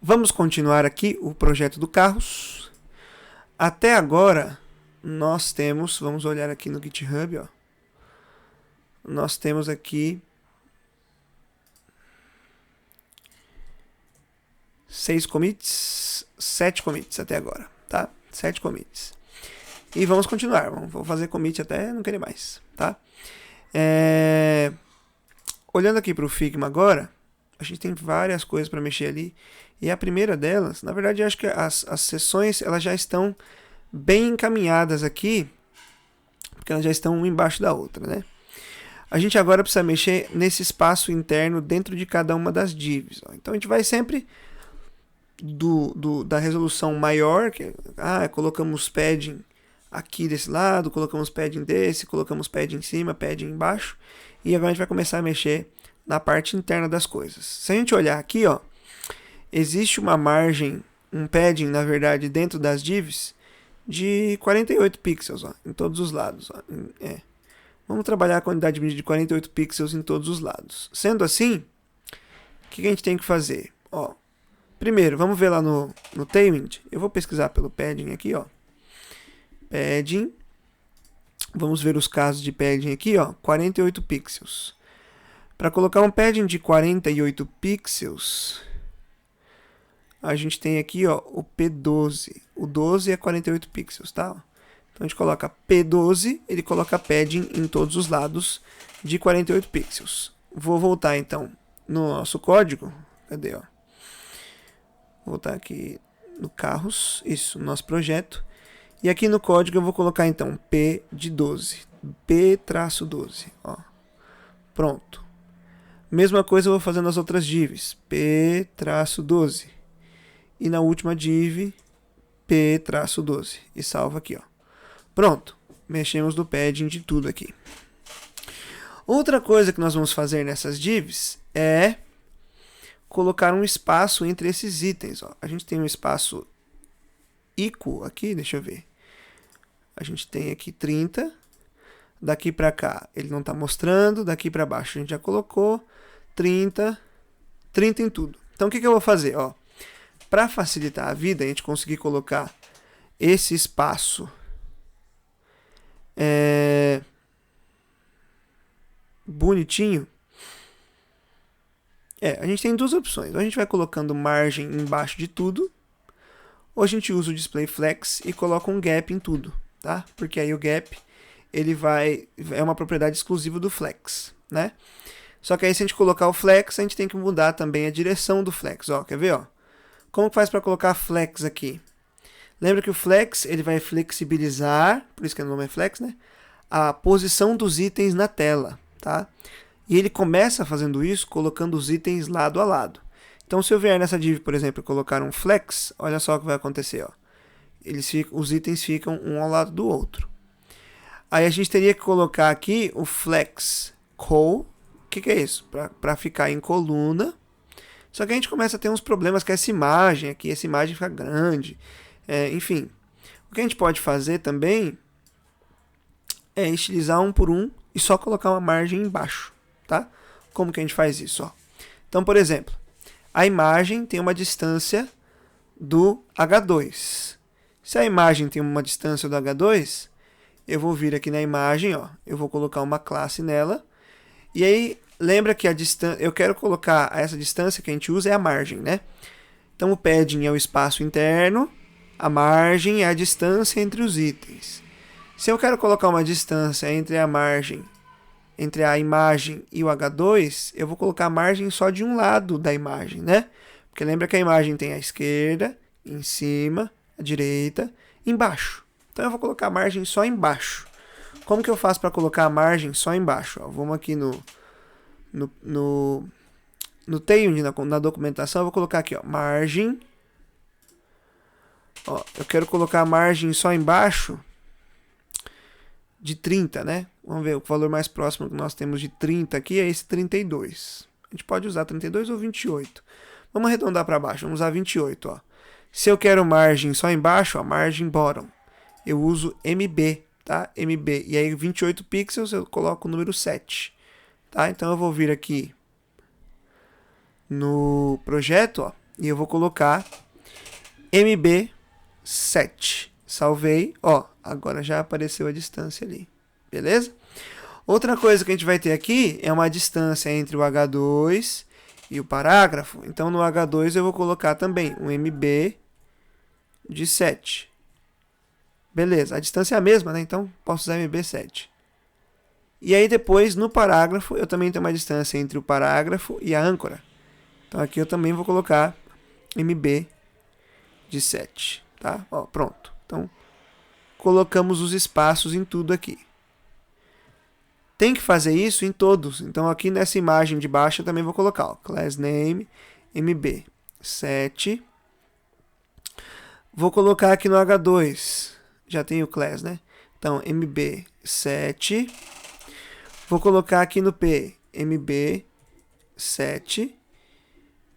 Vamos continuar aqui o projeto do carros. Até agora, nós temos, vamos olhar aqui no GitHub, ó. Nós temos aqui 6 commits, 7 commits até agora, tá? 7 commits. E vamos continuar, vou fazer commit até não querer mais, tá? Olhando aqui para o Figma agora, a gente tem várias coisas para mexer ali. E a primeira delas, na verdade, eu acho que as seções elas já estão bem encaminhadas aqui, porque elas já estão uma embaixo da outra, né? A gente agora precisa mexer nesse espaço interno dentro de cada uma das divs. Ó. Então a gente vai sempre da resolução maior, que colocamos padding aqui desse lado, colocamos padding desse, colocamos padding em cima, padding embaixo, e agora a gente vai começar a mexer na parte interna das coisas. Se a gente olhar aqui, ó, existe uma margem, um padding, na verdade, dentro das divs de 48 pixels, ó, em todos os lados. Ó. Vamos trabalhar a quantidade de 48 pixels em todos os lados. Sendo assim, o que a gente tem que fazer? Ó, primeiro, vamos ver lá no Tailwind. Eu vou pesquisar pelo padding aqui, ó. Padding. Vamos ver os casos de padding aqui, ó. 48 pixels. Para colocar um padding de 48 pixels, a gente tem aqui, ó, o P12. O 12 é 48 pixels, tá? Então a gente coloca P12, ele coloca padding em todos os lados de 48 pixels. Vou voltar então no nosso código. Cadê, ó? Vou voltar aqui no carros, isso, no nosso projeto. E aqui no código eu vou colocar então P de 12, P-12, ó. Pronto. Mesma coisa eu vou fazer nas outras divs, P-12. E na última div, P-12. E salva aqui, ó. Pronto. Mexemos no padding de tudo aqui. Outra coisa que nós vamos fazer nessas divs é colocar um espaço entre esses itens, ó. A gente tem um espaço equal aqui, deixa eu ver. A gente tem aqui 30. Daqui para cá ele não está mostrando. Daqui para baixo a gente já colocou 30. 30 em tudo. Então o que eu vou fazer? Para facilitar a vida, a gente conseguir colocar esse espaço bonitinho. A gente tem duas opções. Ou a gente vai colocando margem embaixo de tudo, ou a gente usa o display flex e coloca um gap em tudo, tá? Porque aí o gap ele é uma propriedade exclusiva do flex, né? Só que aí se a gente colocar o flex, a gente tem que mudar também a direção do flex, ó. Quer ver, ó? Como que faz para colocar flex aqui? Lembra que o flex ele vai flexibilizar, por isso que o nome é flex, né? A posição dos itens na tela, tá? E ele começa fazendo isso colocando os itens lado a lado. Então, se eu vier nessa div, por exemplo, e colocar um flex, olha só o que vai acontecer, ó. Os itens ficam um ao lado do outro. Aí a gente teria que colocar aqui o flex col. O que é isso? Para ficar em coluna. Só que a gente começa a ter uns problemas com essa imagem aqui. Essa imagem fica grande. Enfim, o que a gente pode fazer também é estilizar um por um e só colocar uma margem embaixo, tá? Como que a gente faz isso? Ó? Então, por exemplo, a imagem tem uma distância do H2. Se a imagem tem uma distância do H2, eu vou vir aqui na imagem, ó, eu vou colocar uma classe nela, e aí lembra que a distância, eu quero colocar essa distância que a gente usa é a margem, né? Então o padding é o espaço interno, a margem é a distância entre os itens. Se eu quero colocar uma distância entre a margem, entre a imagem e o H2, eu vou colocar a margem só de um lado da imagem, né? Porque lembra que a imagem tem a esquerda, em cima, a direita, embaixo. Então eu vou colocar a margem só embaixo. Como que eu faço para colocar a margem só embaixo? Ó, vamos aqui no Tailwind, na documentação, eu vou colocar aqui, ó, margem. Ó, eu quero colocar a margem só embaixo de 30, né? Vamos ver, o valor mais próximo que nós temos de 30 aqui é esse 32. A gente pode usar 32 ou 28. Vamos arredondar para baixo, vamos usar 28, ó. Se eu quero margem só embaixo, ó, margem bottom, eu uso MB, tá? MB. E aí 28 pixels eu coloco o número 7, tá? Então eu vou vir aqui no projeto, ó, E eu vou colocar MB7. Salvei, ó, agora já apareceu a distância ali, beleza? Outra coisa que a gente vai ter aqui é uma distância entre o H2 e o parágrafo. Então, no H2 eu vou colocar também um MB de 7. Beleza, a distância é a mesma, né? Então, posso usar MB7. E aí, depois, no parágrafo, eu também tenho uma distância entre o parágrafo e a âncora. Então, aqui eu também vou colocar MB de 7, tá? Ó, pronto. Então, colocamos os espaços em tudo aqui. Tem que fazer isso em todos. Então, aqui nessa imagem de baixo, eu também vou colocar, ó, class name MB7. Vou colocar aqui no H2. Já tem o class, né? Então, MB7. Vou colocar aqui no P, MB7.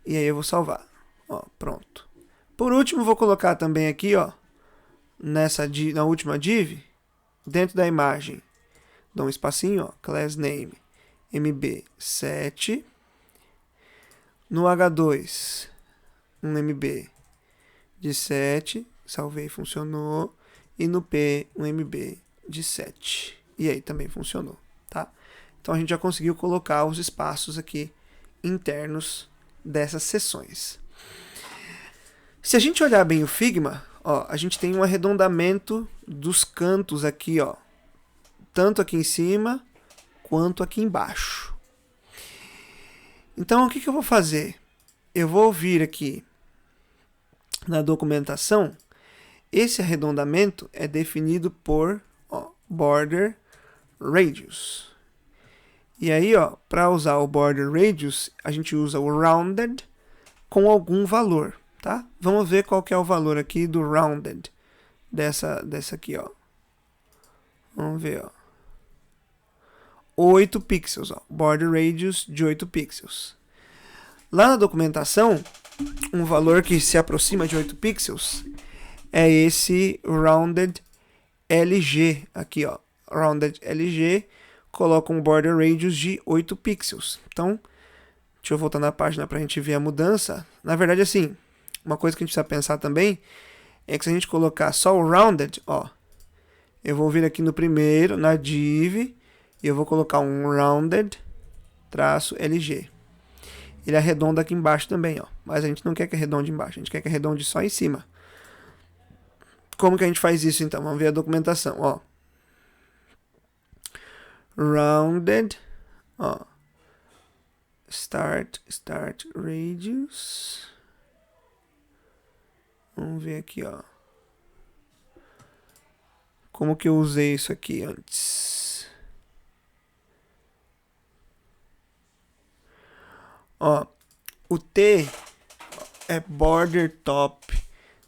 E aí eu vou salvar. Ó, pronto. Por último, vou colocar também aqui, ó, na última div, dentro da imagem, dá um espacinho, ó, class name MB7. No H2, um MB de 7. Salvei, funcionou. E no P, um MB de 7. E aí também funcionou, tá? Então a gente já conseguiu colocar os espaços aqui internos dessas seções. Se a gente olhar bem o Figma, ó, a gente tem um arredondamento dos cantos aqui, ó, tanto aqui em cima quanto aqui embaixo. Então o que eu vou fazer? Eu vou vir aqui na documentação. Esse arredondamento é definido por, ó, border radius. E aí, ó, para usar o border radius, a gente usa o rounded com algum valor, tá? Vamos ver qual que é o valor aqui do rounded dessa aqui, ó. Vamos ver, ó. 8 pixels, ó. Border radius de 8 pixels. Lá na documentação, um valor que se aproxima de 8 pixels é esse rounded LG aqui, ó. Rounded LG coloca um border radius de 8 pixels. Então, deixa eu voltar na página para a gente ver a mudança. Na verdade, assim, uma coisa que a gente precisa pensar também é que se a gente colocar só o rounded, ó, eu vou vir aqui no primeiro, na div, e eu vou colocar um rounded traço LG. Ele arredonda aqui embaixo também, ó. Mas a gente não quer que arredonde embaixo, a gente quer que arredonde só em cima. Como que a gente faz isso, então? Vamos ver a documentação, ó. Rounded, ó. Start radius. Vamos ver aqui, ó. Como que eu usei isso aqui antes? Ó, o T é border top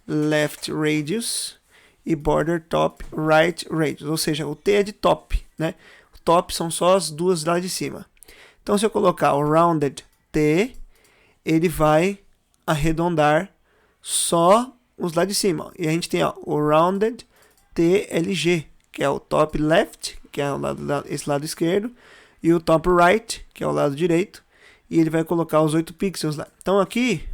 left radius e border top right radius, ou seja, o T é de top, né? O top são só as duas lá de cima. Então, se eu colocar o rounded T, ele vai arredondar só os lá de cima. E a gente tem, ó, o rounded TLG, que é o top left, que é esse lado esquerdo, e o top right, que é o lado direito, e ele vai colocar os 8 pixels lá. Então aqui,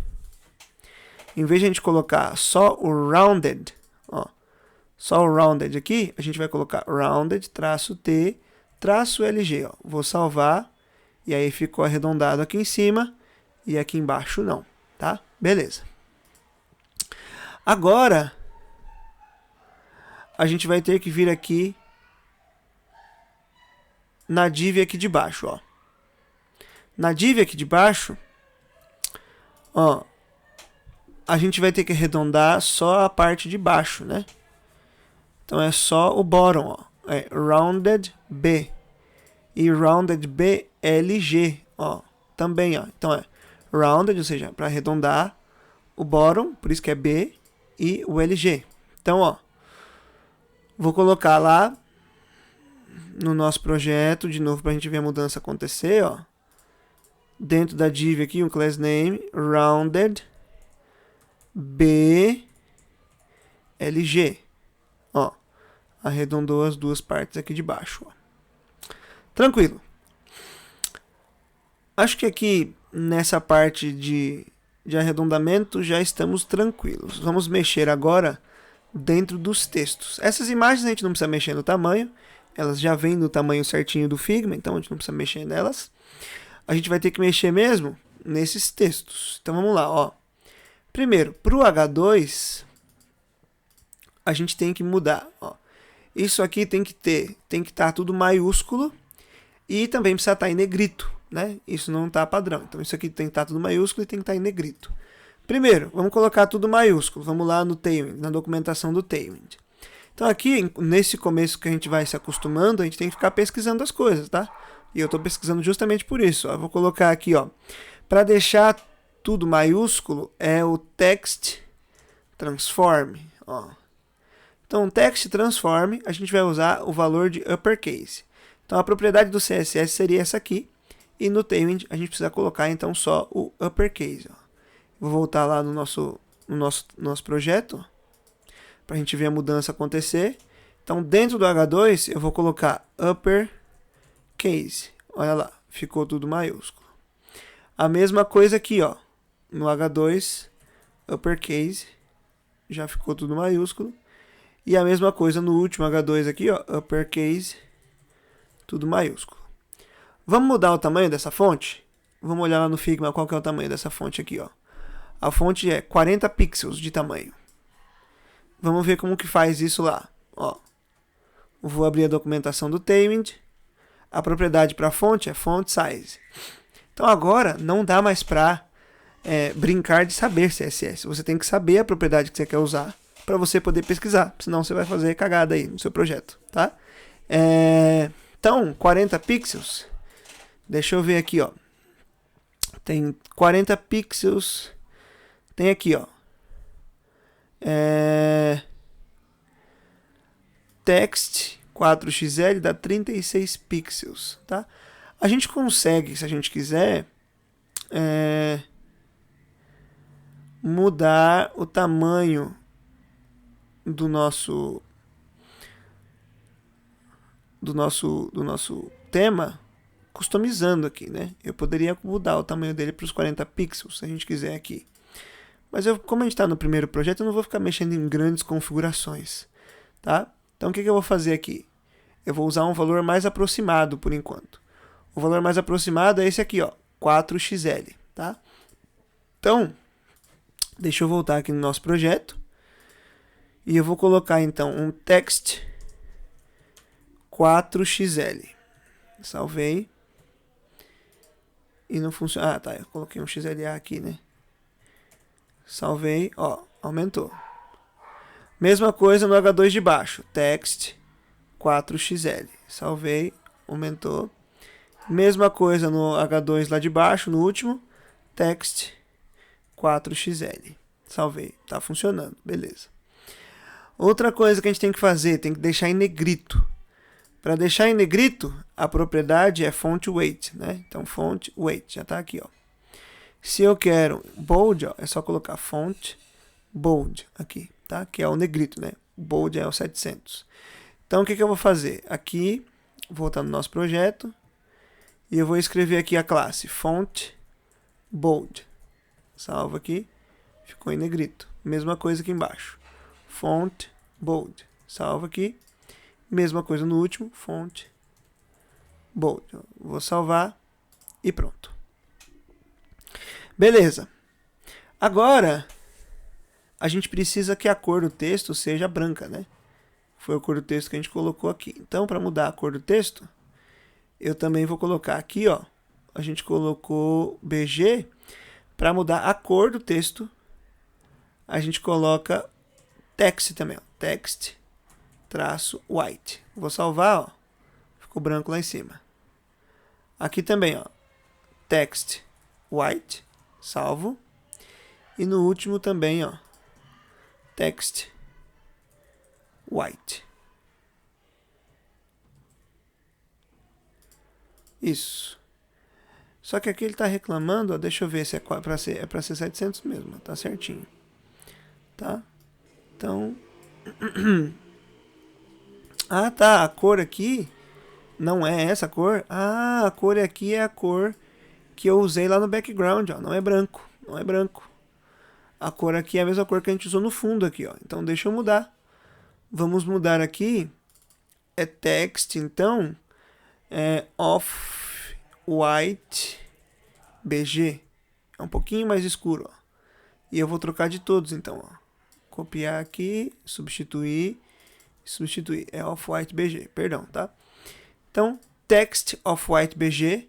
em vez de a gente colocar só o rounded, ó, só o rounded aqui, a gente vai colocar rounded traço T traço LG, ó. Vou salvar, e aí ficou arredondado aqui em cima, e aqui embaixo não, tá? Beleza. Agora, a gente vai ter que vir aqui na div aqui de baixo, ó. Na div aqui de baixo, ó, a gente vai ter que arredondar só a parte de baixo, né? Então é só o bottom, ó. É rounded B. E rounded B LG, ó. Também, ó. Então é rounded, ou seja, para arredondar o bottom, por isso que é B, e o LG. Então, ó, vou colocar lá no nosso projeto, de novo, para a gente ver a mudança acontecer, ó. Dentro da div aqui, um class name, rounded B LG. Ó, arredondou as duas partes aqui de baixo, ó. Tranquilo. Acho que aqui, nessa parte de de arredondamento, já estamos tranquilos. Vamos mexer agora dentro dos textos. Essas imagens a gente não precisa mexer no tamanho, elas já vêm no tamanho certinho do Figma, então a gente não precisa mexer nelas. A gente vai ter que mexer mesmo nesses textos. Então vamos lá, ó. Primeiro, para o H2, a gente tem que mudar, ó. Isso aqui tem que estar tudo maiúsculo e também precisa estar em negrito, né? Isso não está padrão. Então isso aqui tem que estar tudo maiúsculo e tem que estar em negrito. Primeiro, vamos colocar tudo maiúsculo. Vamos lá no Tailwind, na documentação do Tailwind. Então aqui, nesse começo que a gente vai se acostumando, a gente tem que ficar pesquisando as coisas, tá? E eu estou pesquisando justamente por isso. Ó. Eu vou colocar aqui, ó, para deixar tudo maiúsculo, é o Text Transform, ó. Então, Text Transform, a gente vai usar o valor de uppercase. Então, a propriedade do CSS seria essa aqui. E no Tailwind, a gente precisa colocar, então, só o uppercase. Ó. Vou voltar lá no nosso projeto, para a gente ver a mudança acontecer. Então, dentro do H2, eu vou colocar uppercase. Olha lá, ficou tudo maiúsculo. A mesma coisa aqui, ó. No H2, uppercase, já ficou tudo maiúsculo. E a mesma coisa no último H2 aqui, ó, uppercase, tudo maiúsculo. Vamos mudar o tamanho dessa fonte? Vamos olhar lá no Figma qual que é o tamanho dessa fonte aqui, ó. A fonte é 40 pixels de tamanho. Vamos ver como que faz isso lá, ó. Vou abrir a documentação do Tailwind. A propriedade para a fonte é font size. Então agora não dá mais para brincar de saber CSS. Você tem que saber a propriedade que você quer usar para você poder pesquisar, senão você vai fazer cagada aí no seu projeto, tá? Então, 40 pixels, deixa eu ver aqui, ó. Tem 40 pixels, tem aqui, ó. Text 4xl dá 36 pixels, tá? A gente consegue, se a gente quiser, mudar o tamanho do nosso tema, customizando aqui, né? Eu poderia mudar o tamanho dele para os 40 pixels, se a gente quiser aqui. Mas como a gente está no primeiro projeto, eu não vou ficar mexendo em grandes configurações, tá? Então o que eu vou fazer aqui? Eu vou usar um valor mais aproximado por enquanto. O valor mais aproximado é esse aqui, ó, 4xl, tá? Então, deixa eu voltar aqui no nosso projeto. E eu vou colocar, então, um text 4xl. Salvei. E não funciona. Ah, tá. Eu coloquei um XLA aqui, né? Salvei. Ó, aumentou. Mesma coisa no H2 de baixo. Text 4xl. Salvei. Aumentou. Mesma coisa no H2 lá de baixo, no último. Text 4xl. Salvei. Tá funcionando. Beleza. Outra coisa que a gente tem que fazer, tem que deixar em negrito. Para deixar em negrito, a propriedade é font weight, né? Então, font weight, já está aqui, ó. Se eu quero bold, ó, é só colocar font bold aqui, tá? Que é o negrito, né? Bold é o 700. Então, o que eu vou fazer? Aqui, voltar no nosso projeto, e eu vou escrever aqui a classe font bold. Salvo aqui, ficou em negrito. Mesma coisa aqui embaixo. Font bold. Salva aqui. Mesma coisa no último. Font bold. Vou salvar e pronto. Beleza. Agora, a gente precisa que a cor do texto seja branca, né? Foi a cor do texto que a gente colocou aqui. Então, para mudar a cor do texto, eu também vou colocar aqui, ó. A gente colocou BG. Para mudar a cor do texto, a gente coloca text também, ó. Text -white. Vou salvar, ó. Ficou branco lá em cima. Aqui também, ó. Text white. Salvo. E no último também, ó. Text white. Isso. Só que aqui ele está reclamando, ó, deixa eu ver se é para ser 700 mesmo, tá certinho. Tá? Então, ah, tá, a cor aqui não é essa cor. Ah, a cor aqui é a cor que eu usei lá no background, ó, não é branco, não é branco. a cor aqui é a mesma cor que a gente usou no fundo aqui, ó. Então deixa eu mudar. Vamos mudar aqui. É text, então, é off-white BG. É um pouquinho mais escuro, ó. E eu vou trocar de todos, então, ó. Copiar aqui, substituir, substituir. É off-white BG, perdão, tá? Então, text off-white BG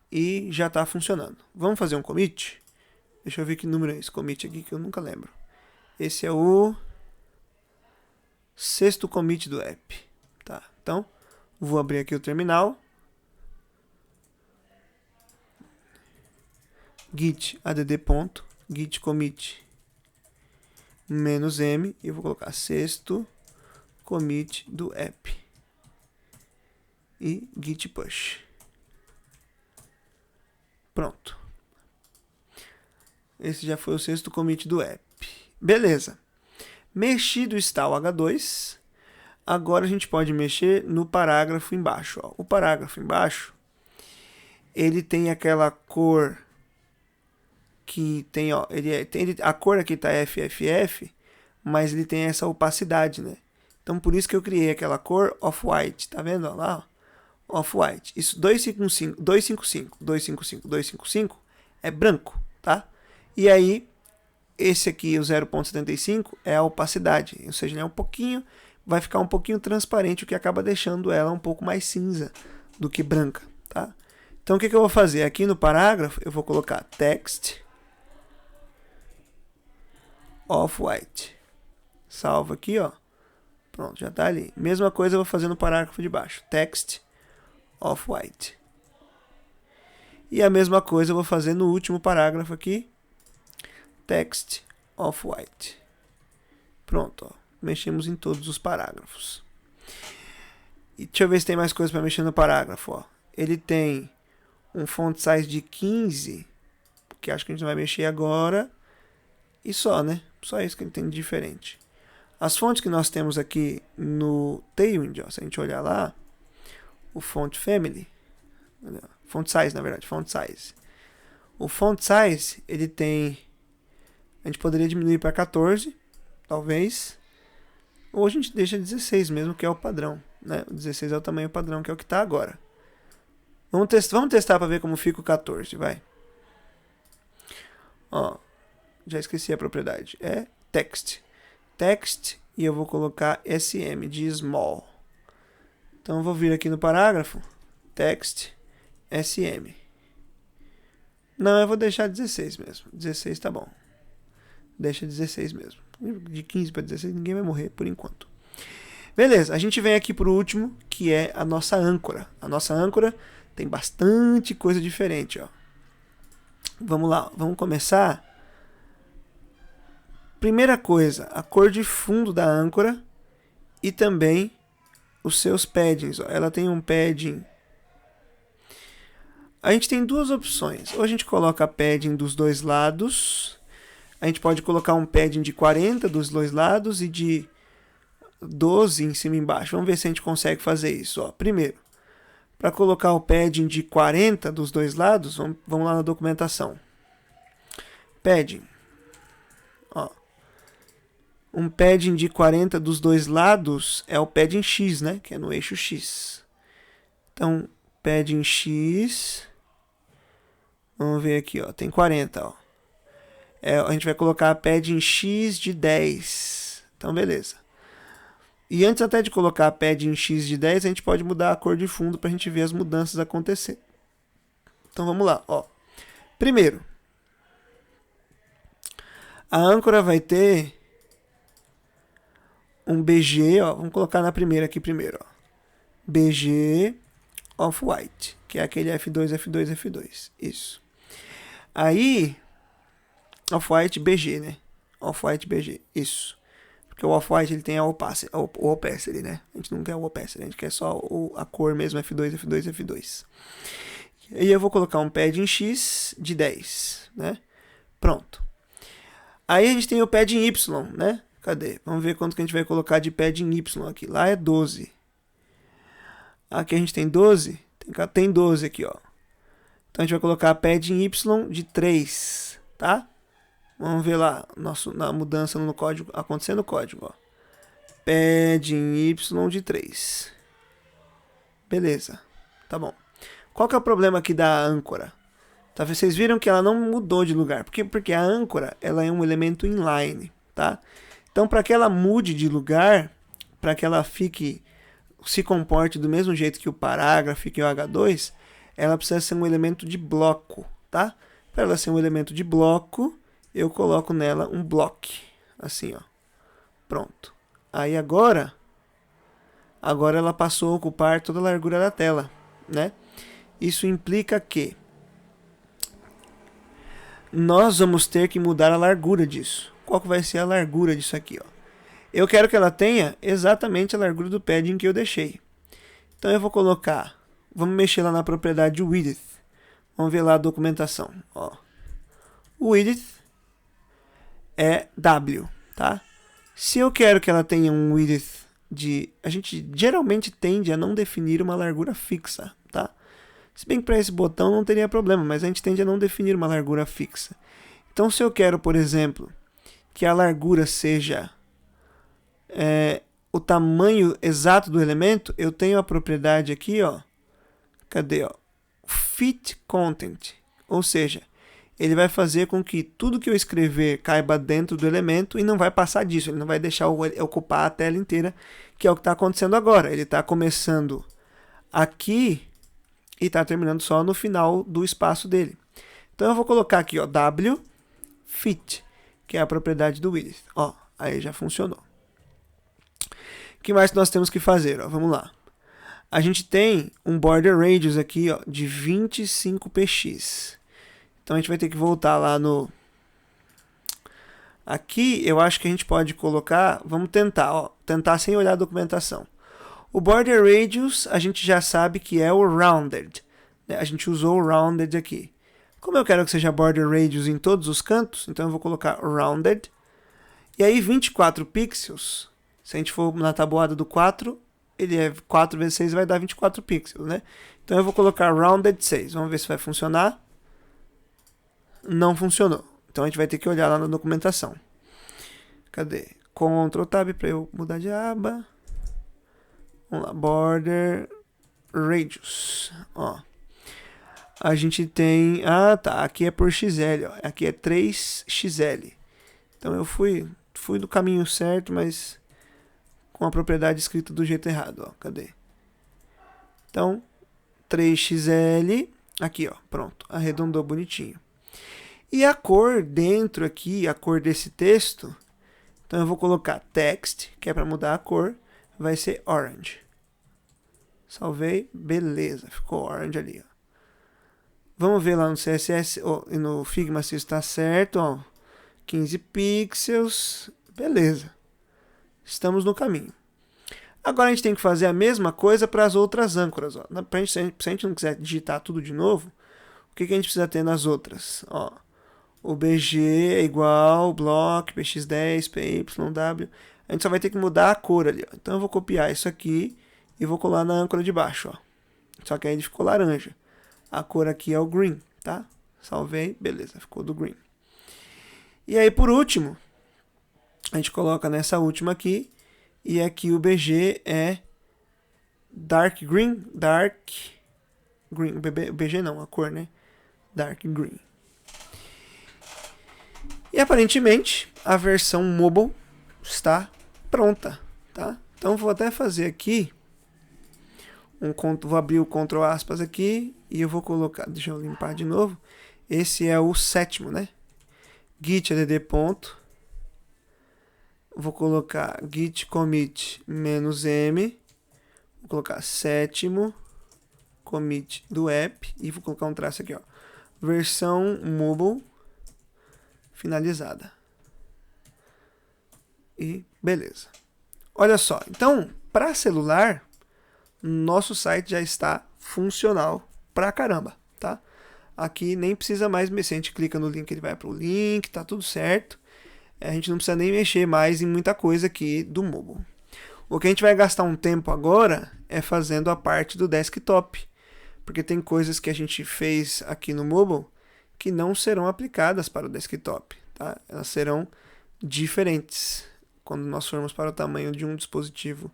e já está funcionando. Vamos fazer um commit? Deixa eu ver que número é esse commit aqui que eu nunca lembro. Esse é o 6º commit do app. Tá, então, vou abrir aqui o terminal. Git add. Git commit -m e eu vou colocar 6º commit do app e git push. Pronto. Esse já foi o 6º commit do app. Beleza. Mexido está o H2. Agora a gente pode mexer no parágrafo embaixo. Ó. O parágrafo embaixo, ele tem aquela cor que tem, ó, a cor aqui está FFF, mas ele tem essa opacidade, né? Então por isso que eu criei aquela cor off-white, tá vendo ó, lá? Off-white. Isso 255 é branco, tá? E aí esse aqui, o 0.75, é a opacidade, ou seja, é um pouquinho, vai ficar um pouquinho transparente, o que acaba deixando ela um pouco mais cinza do que branca, tá? Então o que eu vou fazer? Aqui no parágrafo eu vou colocar text off-white. Salva aqui, ó. Pronto, já tá ali. Mesma coisa eu vou fazer no parágrafo de baixo. Text off-white. E a mesma coisa eu vou fazer no último parágrafo aqui. Text off-white. Pronto, ó. Mexemos em todos os parágrafos. E deixa eu ver se tem mais coisa para mexer no parágrafo, ó. Ele tem um font size de 15, que acho que a gente não vai mexer agora. E só, né? Só isso que ele tem de diferente. As fontes que nós temos aqui no Tailwind, ó, se a gente olhar lá, o font family, font size, na verdade, font size. O font size, ele tem, a gente poderia diminuir para 14, talvez, ou a gente deixa 16 mesmo, que é o padrão, né? O 16 é o tamanho padrão, que é o que está agora. Vamos testar para ver como fica o 14, vai. Ó, já esqueci a propriedade. É text. Text e eu vou colocar SM de small. Então eu vou vir aqui no parágrafo. Text SM. Não, eu vou deixar 16 mesmo. 16 tá bom. Deixa 16 mesmo. De 15 para 16 ninguém vai morrer por enquanto. Beleza, a gente vem aqui para o último, que é a nossa âncora. A nossa âncora tem bastante coisa diferente, ó. Vamos lá, vamos começar. Primeira coisa, a cor de fundo da âncora e também os seus paddings. Ó. Ela tem um padding. A gente tem duas opções. Ou a gente coloca padding dos dois lados. A gente pode colocar um padding de 40 dos dois lados e de 12 em cima e embaixo. Vamos ver se a gente consegue fazer isso. Ó. Primeiro, para colocar o padding de 40 dos dois lados, vamos lá na documentação. Padding. Ó. Um padding de 40 dos dois lados é o padding X, né? Que é no eixo X. Então, padding X. Vamos ver aqui, ó. Tem 40, ó. A gente vai colocar padding X de 10. Então, beleza. E antes até de colocar padding X de 10, a gente pode mudar a cor de fundo para a gente ver as mudanças acontecer. Então, vamos lá, ó. Primeiro, a âncora vai ter um BG, ó, vamos colocar na primeira aqui primeiro, ó. BG off-white, que é aquele F2, F2, F2, isso. Aí, off-white BG, né? Off-white BG, isso. Porque o off-white ele tem o opacity, né? A gente não quer o opacity, a gente quer só a cor mesmo, F2, F2, F2. E eu vou colocar um padding X de 10, né? Pronto. Aí a gente tem o padding Y, né? Cadê? Vamos ver quanto que a gente vai colocar de padding Y aqui. Lá é 12. Aqui a gente tem 12. Tem 12 aqui, ó. Então a gente vai colocar padding Y de 3, tá? Vamos ver lá na mudança no código, acontecendo no código, ó. Padding Y de 3. Beleza, tá bom. Qual que é o problema aqui da âncora? Tá, vocês viram que ela não mudou de lugar. Porque a âncora ela é um elemento inline, tá? Então, para que ela mude de lugar, para que ela se comporte do mesmo jeito que o parágrafo e que o H2, ela precisa ser um elemento de bloco, tá? Para ela ser um elemento de bloco, eu coloco nela um block, assim, ó. Pronto. Aí agora ela passou a ocupar toda a largura da tela, né? Isso implica que nós vamos ter que mudar a largura disso. Qual que vai ser a largura disso aqui, ó? Eu quero que ela tenha exatamente a largura do padding que eu deixei. Então eu vou colocar, vamos mexer lá na propriedade width. Vamos ver lá a documentação, ó. O width é W, tá? Se eu quero que ela tenha um width a gente geralmente tende a não definir uma largura fixa, tá? Se bem que para esse botão não teria problema, mas a gente tende a não definir uma largura fixa. Então, se eu quero, por exemplo, que a largura seja o tamanho exato do elemento, eu tenho a propriedade aqui, ó. Cadê, ó? Fit content. Ou seja, ele vai fazer com que tudo que eu escrever caiba dentro do elemento e não vai passar disso. Ele não vai deixar ocupar a tela inteira, que é o que está acontecendo agora. Ele está começando aqui e está terminando só no final do espaço dele. Então eu vou colocar aqui, ó, W fit, que é a propriedade do width. Ó, aí já funcionou. O que mais nós temos que fazer? Ó, vamos lá. A gente tem um border radius aqui, ó, de 25 px. Então a gente vai ter que voltar lá no... Aqui eu acho que a gente pode colocar... Vamos tentar, ó, tentar sem olhar a documentação. O border radius a gente já sabe que é o rounded, né? A gente usou o rounded aqui. Como eu quero que seja border radius em todos os cantos, então eu vou colocar rounded. E aí 24 pixels, se a gente for na tabuada do 4, ele é 4 vezes 6 vai dar 24 pixels, né? Então eu vou colocar rounded 6. Vamos ver se vai funcionar. Não funcionou. Então a gente vai ter que olhar lá na documentação. Cadê? Ctrl Tab para eu mudar de aba. Vamos lá, border radius. Ó. A gente tem... Ah, tá. Aqui é por XL. Ó. Aqui é 3XL. Então eu fui do caminho certo, mas com a propriedade escrita do jeito errado. Ó. Cadê? Então, 3XL. Aqui, ó. Pronto. Arredondou bonitinho. E a cor dentro aqui, a cor desse texto, então eu vou colocar text, que é para mudar a cor, vai ser orange. Salvei, beleza, ficou orange ali. Ó. Vamos ver lá no CSS, e no Figma se está certo, ó, 15 pixels, beleza. Estamos no caminho. Agora a gente tem que fazer a mesma coisa para as outras âncoras. Ó. Se a gente não quiser digitar tudo de novo, o que a gente precisa ter nas outras? Ó. O BG é igual, block, px10, pyw. A gente só vai ter que mudar a cor ali. Ó. Então eu vou copiar isso aqui e vou colar na âncora de baixo. Ó. Só que aí ele ficou laranja. A cor aqui é o green, tá? Salvei, beleza, ficou do green. E aí por último, a gente coloca nessa última aqui. E aqui o BG é dark green. O BG não, a cor, né? Dark green. E aparentemente a versão mobile está pronta, tá? Então vou até fazer aqui vou abrir o Ctrl aspas aqui e eu vou colocar, deixa eu limpar de novo. Esse é o 7º, né? Git add ponto. Vou colocar git commit -m. Vou colocar 7º commit do app e vou colocar um traço aqui, ó. Versão mobile finalizada. E beleza. Olha só, então, para celular, nosso site já está funcional pra caramba, tá? Aqui nem precisa mais mexer, a gente clica no link, ele vai para o link, tá tudo certo. A gente não precisa nem mexer mais em muita coisa aqui do mobile. O que a gente vai gastar um tempo agora é fazendo a parte do desktop, porque tem coisas que a gente fez aqui no mobile que não serão aplicadas para o desktop, tá? Elas serão diferentes quando nós formos para o tamanho de um dispositivo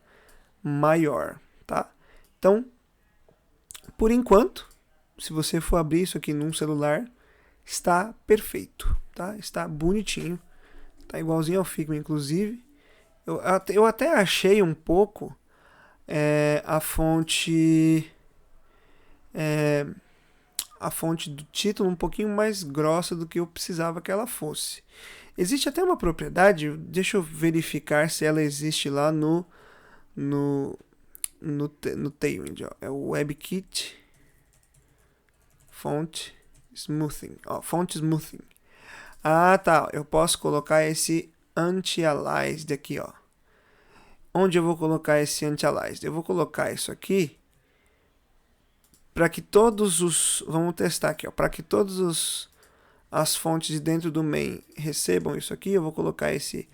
maior, tá? Então, por enquanto, se você for abrir isso aqui num celular, está perfeito, tá? Está bonitinho, tá igualzinho ao Figma, inclusive. Eu até achei um pouco a fonte do título um pouquinho mais grossa do que eu precisava que ela fosse. Existe até uma propriedade, deixa eu verificar se ela existe lá no Tailwind, ó. É o WebKit Font Smoothing, ó, Font Smoothing. Ah, tá, eu posso colocar esse Anti-Aliased aqui, ó. Onde eu vou colocar esse Anti-Aliased? Eu vou colocar isso aqui para que todos os... Vamos testar aqui, ó. Para que todas as fontes de dentro do main recebam isso aqui, eu vou colocar esse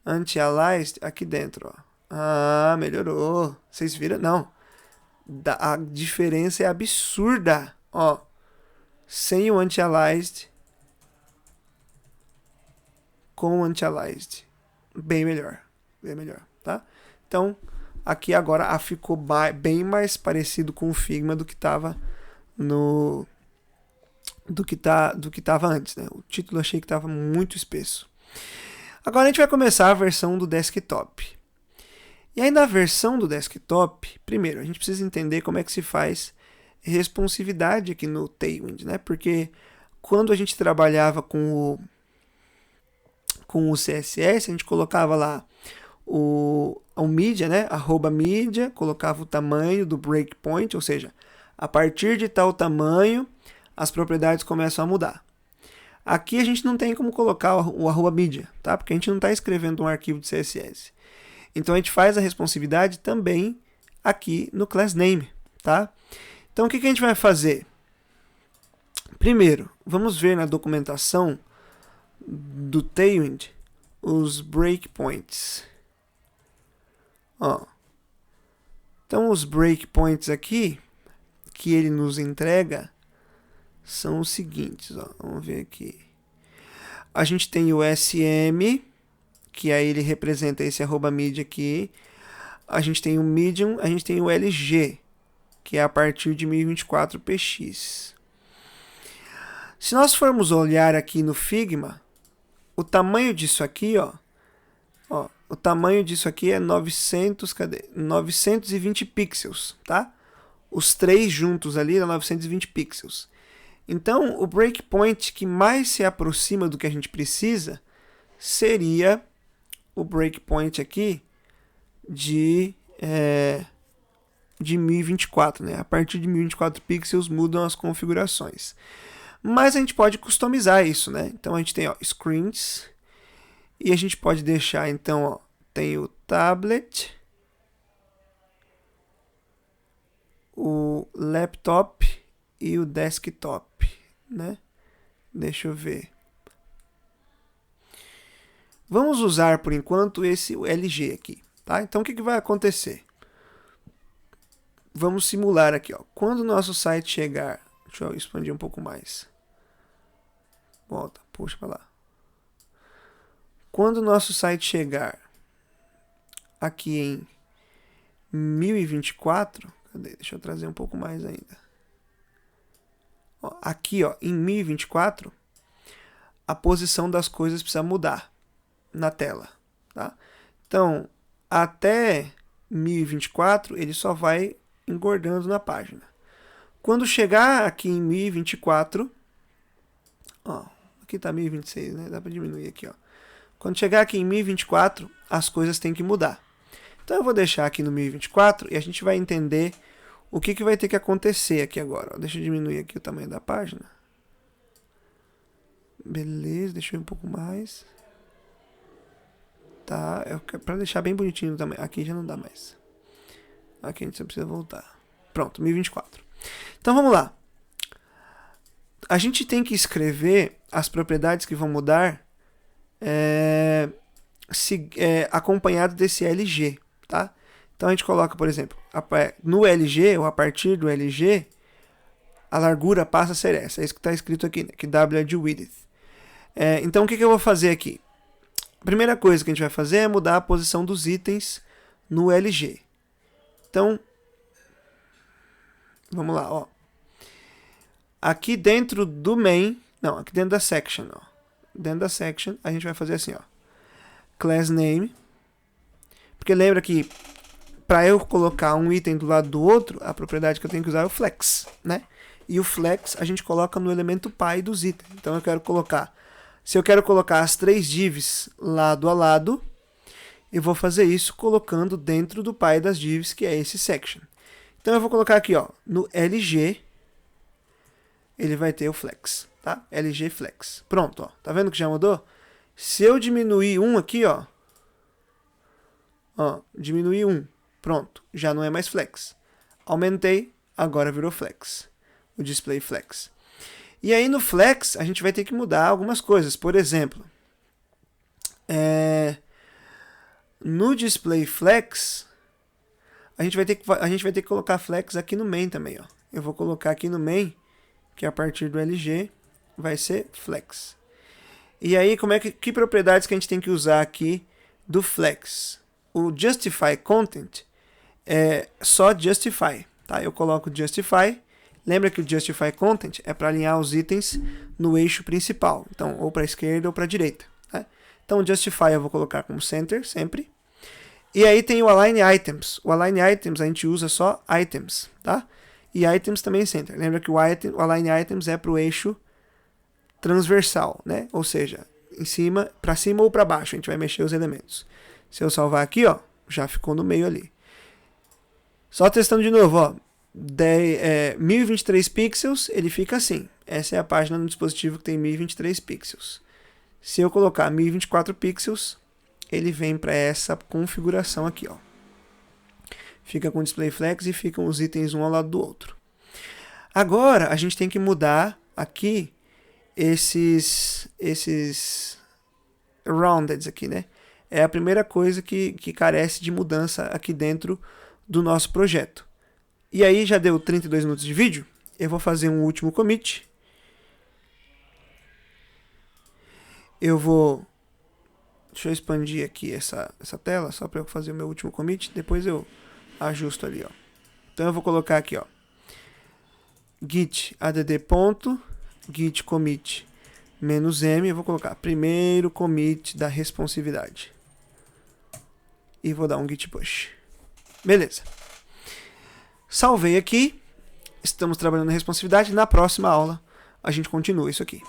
Anti-Aliased aqui dentro, ó. Ah, melhorou. Vocês viram? Não. A diferença é absurda, ó. Sem o Anti-Aliased, com o Anti-Aliased. Bem melhor, tá? Então, aqui agora ficou bem mais parecido com o Figma do que estava do que estava antes, né? O título eu achei que estava muito espesso. Agora a gente vai começar a versão do desktop. E aí na versão do desktop, primeiro, a gente precisa entender como é que se faz responsividade aqui no Tailwind, né? Porque quando a gente trabalhava com o CSS, a gente colocava lá o mídia, né? @mídia, colocava o tamanho do breakpoint, ou seja, a partir de tal tamanho, as propriedades começam a mudar. Aqui a gente não tem como colocar o @mídia, tá? Porque a gente não está escrevendo um arquivo de CSS. Então a gente faz a responsividade também aqui no class name, tá? Então o que a gente vai fazer? Primeiro, vamos ver na documentação do Tailwind os breakpoints. Ó. Então os breakpoints aqui que ele nos entrega são os seguintes, ó. Vamos ver aqui. A gente tem o SM, que aí ele representa esse @mídia aqui. A gente tem o medium, a gente tem o LG, que é a partir de 1024 px. Se nós formos olhar aqui no Figma, o tamanho disso aqui, ó, o tamanho disso aqui é 920 pixels, tá? Os três juntos ali dá 920 pixels. Então, o breakpoint que mais se aproxima do que a gente precisa seria o breakpoint aqui de 1024, né? A partir de 1024 pixels mudam as configurações. Mas a gente pode customizar isso, né? Então a gente tem, ó, screens e a gente pode deixar, então, ó, tem o tablet, o laptop e o desktop, né? Deixa eu ver. Vamos usar por enquanto esse LG aqui, tá? Então o que vai acontecer? Vamos simular aqui, ó. Quando o nosso site chegar, deixa eu expandir um pouco mais. Volta, puxa para lá. Quando o nosso site chegar aqui em 1024, cadê? Deixa eu trazer um pouco mais ainda. Ó, aqui, ó, em 1024, a posição das coisas precisa mudar na tela, tá? Então, até 1024, ele só vai engordando na página. Quando chegar aqui em 1024, ó, aqui está 1026, né? Dá para diminuir aqui, ó. Quando chegar aqui em 1024, as coisas têm que mudar. Então eu vou deixar aqui no 1024 e a gente vai entender o que vai ter que acontecer aqui agora. Ó. Deixa eu diminuir aqui o tamanho da página. Beleza, deixa eu ir um pouco mais. Tá, para deixar bem bonitinho também. Aqui já não dá mais. Aqui a gente só precisa voltar. Pronto, 1024. Então vamos lá. A gente tem que escrever as propriedades que vão mudar acompanhado desse LG, tá? Então a gente coloca, por exemplo, no LG, ou a partir do LG, a largura passa a ser essa. É isso que está escrito aqui, né? Que W é de width. Então o que eu vou fazer aqui? A primeira coisa que a gente vai fazer é mudar a posição dos itens no LG. Então, vamos lá, ó. Aqui dentro do main, não, aqui dentro da section, ó. Dentro da section, a gente vai fazer assim, ó. Class name. Porque lembra que para eu colocar um item do lado do outro, a propriedade que eu tenho que usar é o flex, né? E o flex a gente coloca no elemento pi dos itens. Então eu quero colocar, se eu quero colocar as 3 divs lado a lado, eu vou fazer isso colocando dentro do pi das divs, que é esse section. Então eu vou colocar aqui, ó, no LG, ele vai ter o flex, tá? LG flex. Pronto, ó. Tá vendo que já mudou? Se eu diminuir um aqui, ó, diminuir um, pronto, já não é mais flex. Aumentei, agora virou flex. O display flex. E aí no flex, a gente vai ter que mudar algumas coisas. Por exemplo, no display flex, a gente vai ter que colocar flex aqui no main também, ó. Eu vou colocar aqui no main, que a partir do LG vai ser flex. E aí, que propriedades que a gente tem que usar aqui do flex? O justify content é só justify, tá? Eu coloco justify. Lembra que o justify content é para alinhar os itens no eixo principal, então ou para a esquerda ou para a direita, tá? Então o justify eu vou colocar como center sempre. E aí tem o align items. O align items a gente usa só items, tá? E items também center. Lembra que o align items é para o eixo transversal, né? Ou seja, para cima ou para baixo a gente vai mexer os elementos. Se eu salvar aqui, ó, já ficou no meio ali. Só testando de novo, ó, 1023 pixels, ele fica assim. Essa é a página no dispositivo que tem 1023 pixels. Se eu colocar 1024 pixels, ele vem para essa configuração aqui, ó. Fica com display flex e ficam os itens um ao lado do outro. Agora a gente tem que mudar aqui esses roundeds aqui, né? É a primeira coisa que carece de mudança aqui dentro do nosso projeto. E aí já deu 32 minutos de vídeo, eu vou fazer um último commit. Deixa eu expandir aqui essa tela, só para eu fazer o meu último commit, depois eu ajusto ali, ó. Então eu vou colocar aqui, ó, git add.git commit -m, eu vou colocar primeiro commit da responsividade. E vou dar um git push. Beleza. Salvei aqui. Estamos trabalhando na responsividade. Na próxima aula a gente continua isso aqui.